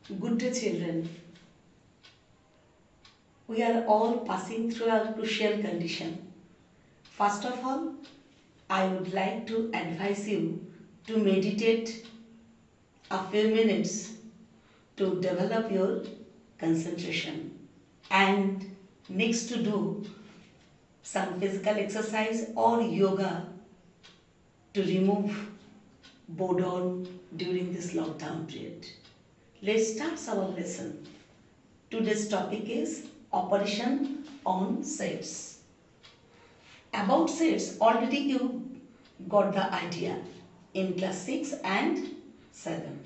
Good day, children. We are all passing through a crucial condition. First of all, I would like to advise you to meditate a few minutes to develop your concentration, and next to do some physical exercise or yoga to remove boredom during this lockdown period. Let's start our lesson. Today's topic is operation on sets. About sets, already you got the idea in class 6 and 7.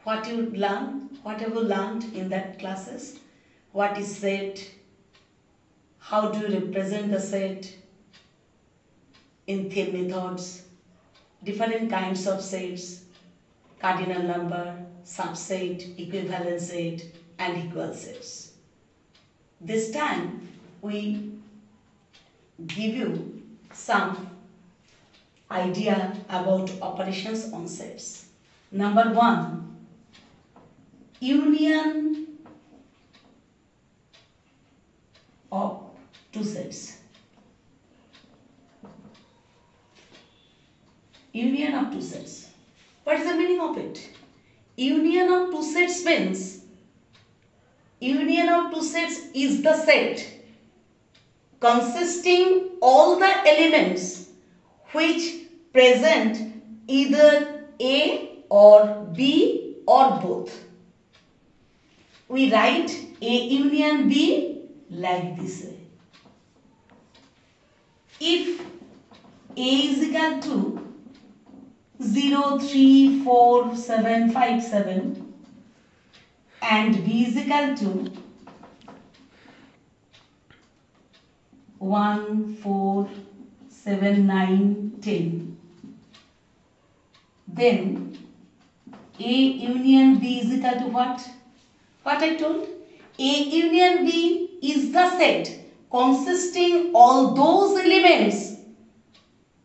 What have you learned in that classes? What is set? How do you represent the set? In theme methods, different kinds of sets, cardinal number, subset, equivalent set, and equal sets. This time we give you some idea about operations on sets. Number 1, union of two sets. Union of two sets. What is the meaning of it? Union of two sets means union of two sets is the set consisting all the elements which present either A or B or both. We write A union B like this way. If A is equal to 0, 3, 4, 7, 5, 7 and B is equal to 1, 4, 7, 9, 10, then A union B is equal to what? What I told? A union B is the set consisting all those elements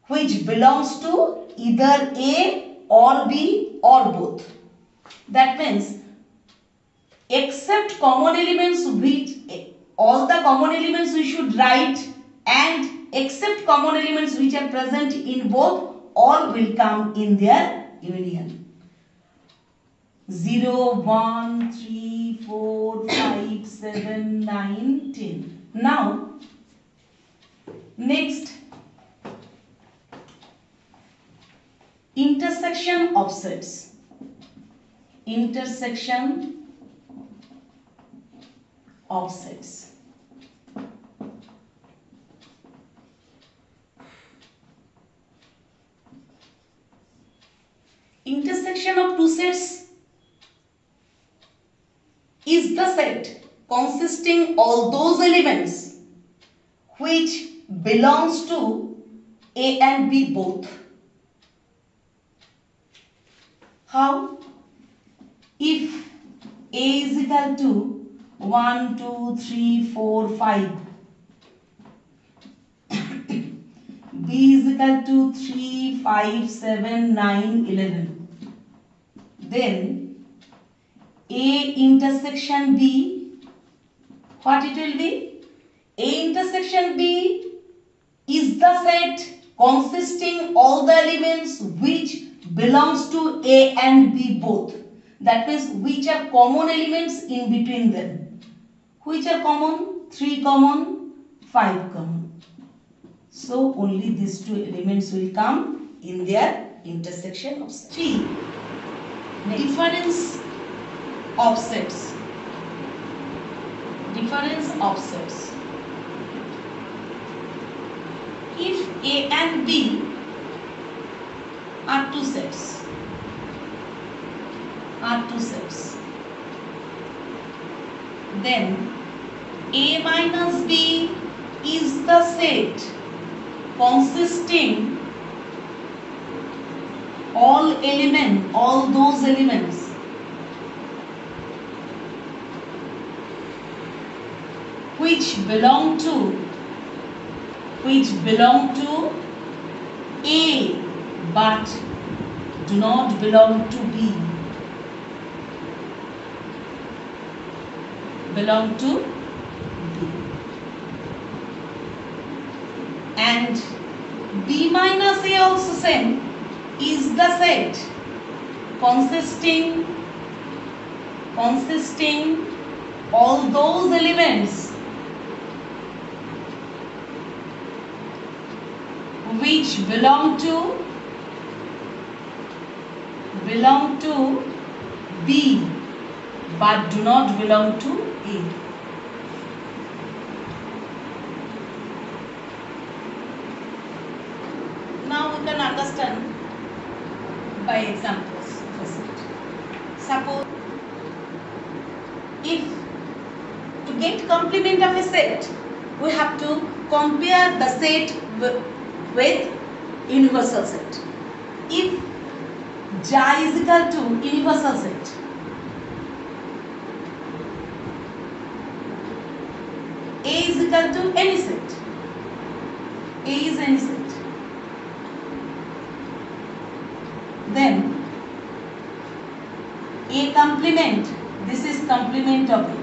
which belongs to either A or B or both. That means except common elements, which all the common elements we should write, and except common elements which are present in both, all will come in their union. 0, 1, 3, 4, 5, 7, 9, 10. Now, next, intersection of sets. Intersection of sets. Intersection of two sets is the set consisting all those elements which belongs to A and B both. How? If A is equal to 1, 2, 3, 4, 5, B is equal to 3, 5, 7, 9, 11, then A intersection B, what it will be? A intersection B is the set consisting all the elements which belongs to A and B both. That means which are common elements in between them. Which are common? 3 common, 5 common. So only these two elements will come in their intersection of sets. 3. Difference of sets. Difference of sets. If A and B are two sets, then A minus B is the set consisting all those elements which belong to A but do not belong to B. belong to B. And B minus A also same, is the set consisting all those elements which belong to B but do not belong to A. Now we can understand by examples. Suppose if to get complement of a set, we have to compare the set with universal set. If J is equal to universal set, A is equal to any set. A is any set. Then A complement, this is complement of A.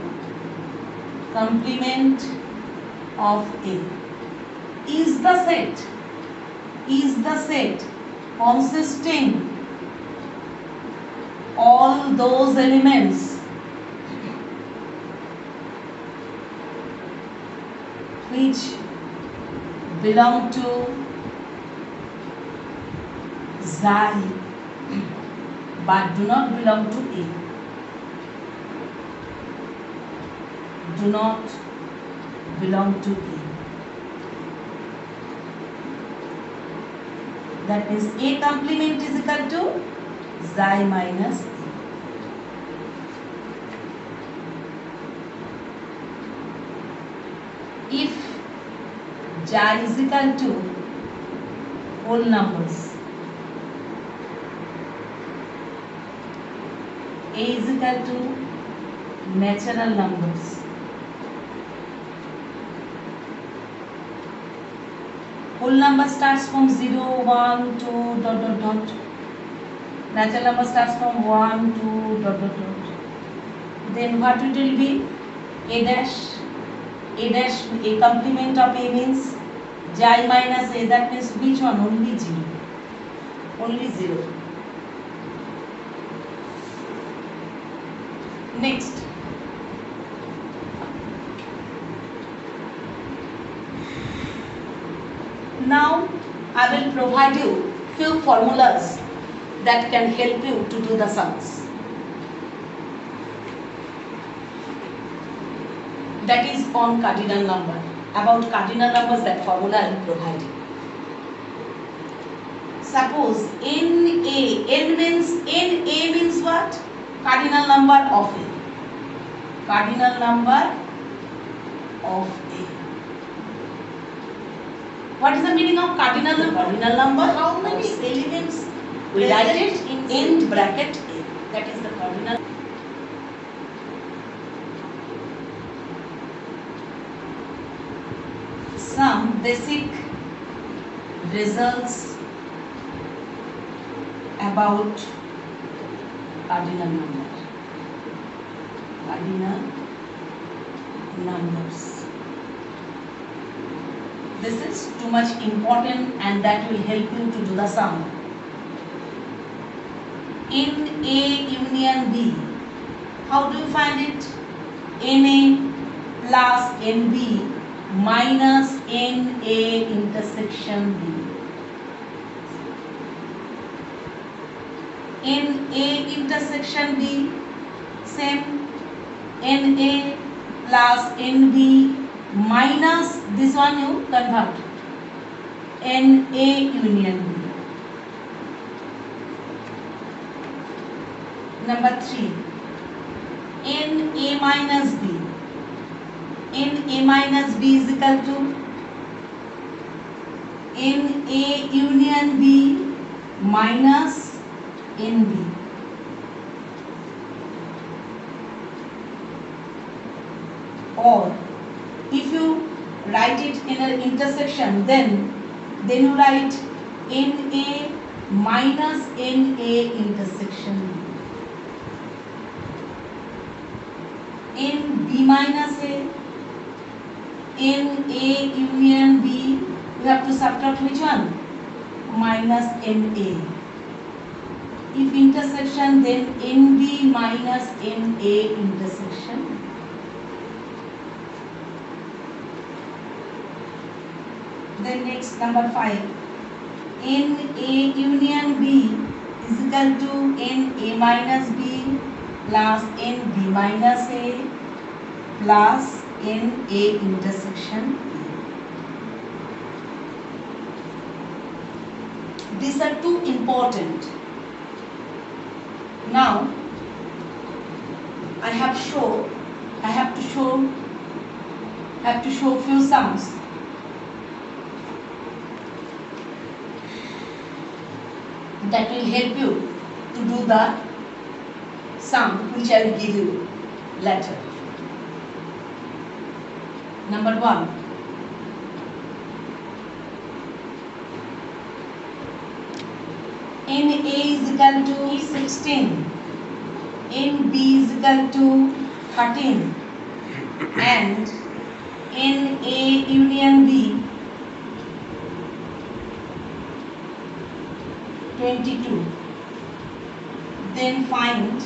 Complement of A is the set consisting all those elements which belong to Xi but do not belong to A. Do not belong to A. That means A complement is equal to Xi minus A. If J is equal to whole numbers, A is equal to natural numbers, whole number starts from 0, 1, 2, dot dot dot. Natural number starts from 1, 2, dot dot dot. Then what it will be? A dash. A complement of A means J minus A. That means which one? Only 0. Only 0. Next. Now I will provide you few formulas that can help you to do the sums. That is on cardinal number. About cardinal numbers, that formula I will provide you. Suppose N A means what? Cardinal number of A. Cardinal number of A. What is the meaning of cardinal number? Cardinal number. How many elements? We write it in bracket A. That is the cardinal. Some basic results about cardinal number. Cardinal numbers. This is too much important and that will help you to do the sum. In A union B, how do you find it? NA plus NB minus NA intersection B. NA intersection B, same NA plus NB minus this one you convert NA union B. Number 3, NA minus B. NA minus B is equal to NA union B minus NB. Or if you write it in an intersection, then you write NA minus NA intersection B. NB B minus A, N A union B, we have to subtract which one? Minus N A. If intersection, then N B minus N A intersection. Then next number 5. N A union B is equal to N A minus B plus N B minus A plus N A intersection. These are two important. Now I have to show few sums. That will help you to do the sum which I will give you later. Number 1. NA is equal to 16, NB is equal to 13 and NA union B 22. Then find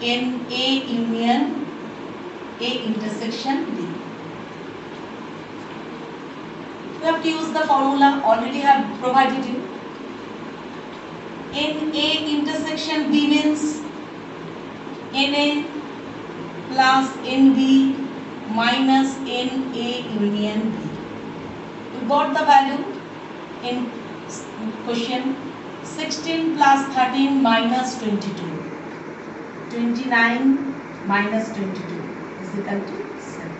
NA union A intersection B. You have to use the formula already have provided you. NA intersection B means NA plus NB minus NA union B. You got the value in question. 16 plus 13 minus 22. 29 minus 22 is equal to 7.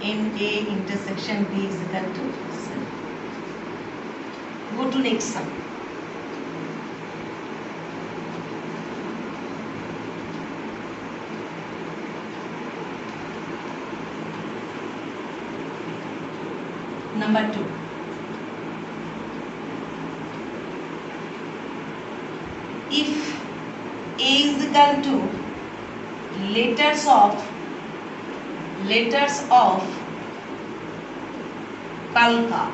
NA intersection B is equal to 7. Go to next sum. Number 2. If A is equal to letters of Kalka,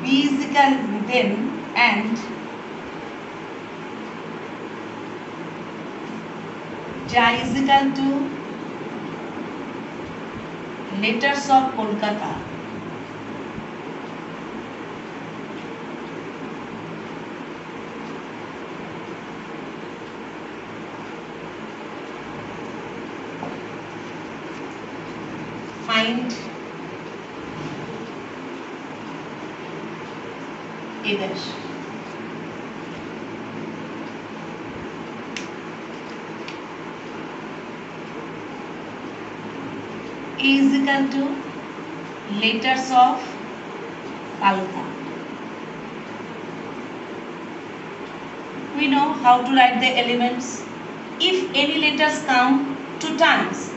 B is equal then and J is equal to letters of Kolkata, find A dash. A is equal to letters of Kalka. We know how to write the elements. If any letters come 2 times,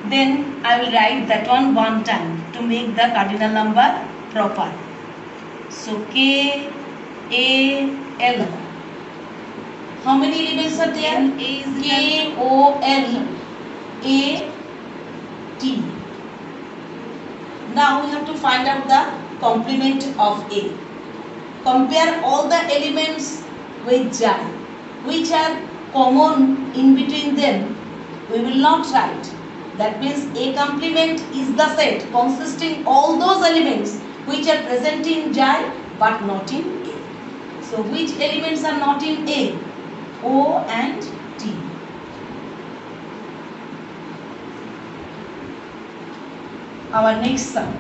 then I will write that one time to make the cardinal number proper. So K, A, L. How many elements are there? K, O, L, A, T. Now we have to find out the complement of A. Compare all the elements with J. Which are common in between them, we will not write. That means A complement is the set consisting all those elements which are present in J but not in A. So which elements are not in A? O and T. Our next sum.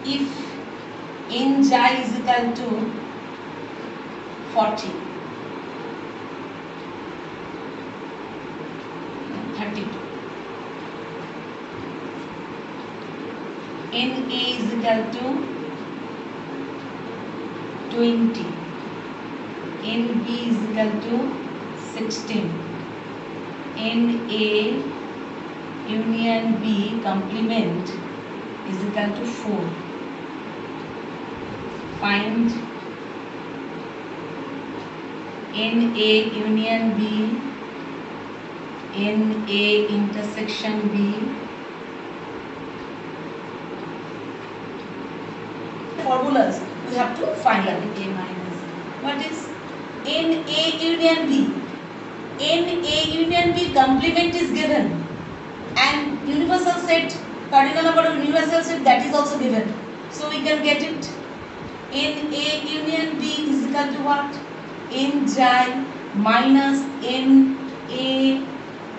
If n j is equal to 40, 32, NA is equal to 20. NB is equal to 16. NA union B complement is equal to 4. Find NA union B, NA intersection B. Formulas we have to find out. A minus. What is NA union B? NA union B complement is given, and universal set, cardinal number of universal set, that is also given. So we can get it. NA union B is equal to what? N minus NA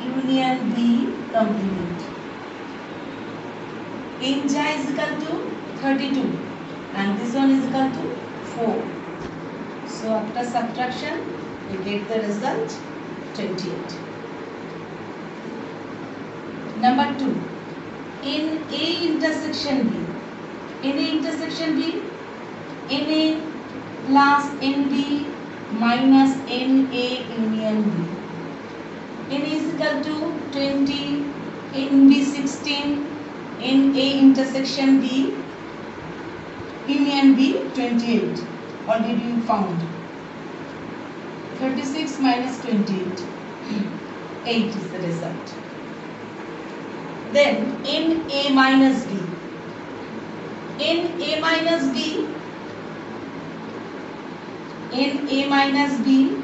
union B complement. N is equal to 32 and this one is equal to 4. So after subtraction we get the result 28. Number 2. In A intersection B. NA intersection B, NA plus NB minus NA union B. NA is equal to 20, NB 16, NA intersection B, union B 28. Already you found. 36 minus 28. 8 is the result. Then NA minus B. NA minus B. NA minus B.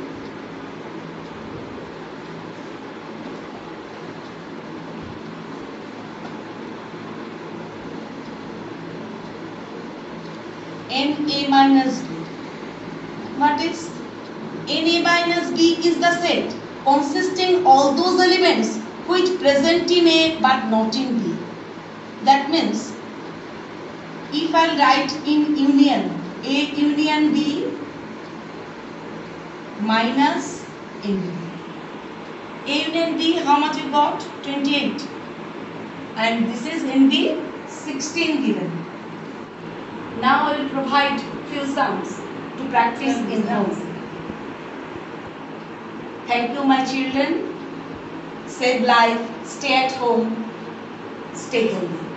NA minus B. What is? NA minus B is the set consisting all those elements which present in A but not in B. That means if I write in union A union B minus NB. A union B, how much you got? 28. And this is NB 16 given. Now I will provide few sums to practice in house. Thank you, my children. Save life, stay at home, stay healthy.